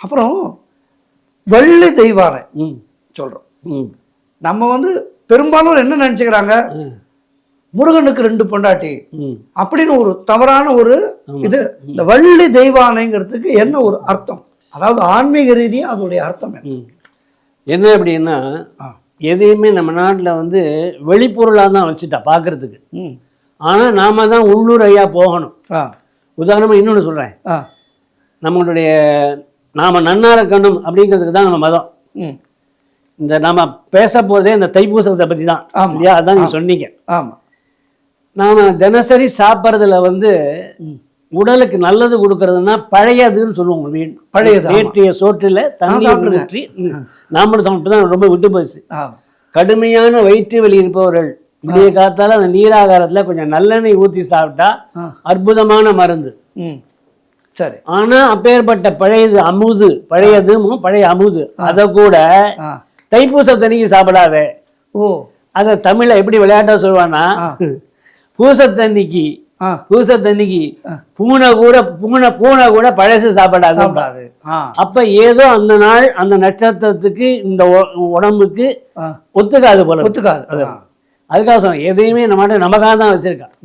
அப்புறம் வெள்ளி தெய்வானை சொல்கிறோம். நம்ம வந்து பெரும்பாலும் என்ன நினச்சிக்கிறாங்க, முருகனுக்கு 2 பொண்டாட்டி அப்படின்னு ஒரு தவறான ஒரு இது. இந்த வள்ளி தெய்வானைங்கிறதுக்கு என்ன ஒரு அர்த்தம், அதாவது ஆன்மீக ரீதியாக அதோடைய அர்த்தம் என்ன அப்படின்னா, எதையுமே நம்ம நாட்டில் வந்து வெளிப்பொருளாக தான் வச்சுட்டா பார்க்கறதுக்கு. ஆனால் நாம தான் உள்ளூரையா போகணும். உதாரணமாக இன்னொன்று சொல்கிறேன், நம்மளுடைய நாம் நன்னா இருக்கணும் அப்படிங்கிறதுக்கு தான் நம்ம மதம். இந்த நாம் பேச போகிறதே இந்த தைப்பூசத்தை பற்றி தான் இல்லையா? அதான் நீங்கள் சொன்னீங்க. ஆமாம். நாம் தினசரி சாப்பிட்றதுல வந்து உடலுக்கு நல்லது கொடுக்கறதுன்னா பழையதுன்னு சொல்லுவோம். பழையது நேற்றைய சோற்றில் தண்ணி ஊற்றி நாமளும் தான் ரொம்ப விட்டு போச்சு. கடுமையான வயிற்று வலி இருப்பவர்கள் விடிய காத்தால அந்த நீராகாரத்தில் கொஞ்சம் நல்லெண்ணெய் ஊற்றி சாப்பிட்டா அற்புதமான மருந்து. சரி. ஆனா அப்பேற்பட்ட பழைய அமுது அதை கூட தைப்பூசத்தன்னைக்கு சாப்பிடாத. அதை தமிழ்ல எப்படி விளையாட்டா சொல்லுவான்னா, பூசத்தன்னைக்கு பூனை கூட பழசு சாப்பிடாது. அப்ப ஏதோ அந்த நாள் அந்த நட்சத்திரத்துக்கு இந்த உடம்புக்கு ஒத்துக்காது போல. ஒத்துக்காது. அதுக்காக சொன்ன எதையுமே நமக்காக தான் வச்சிருக்கான்.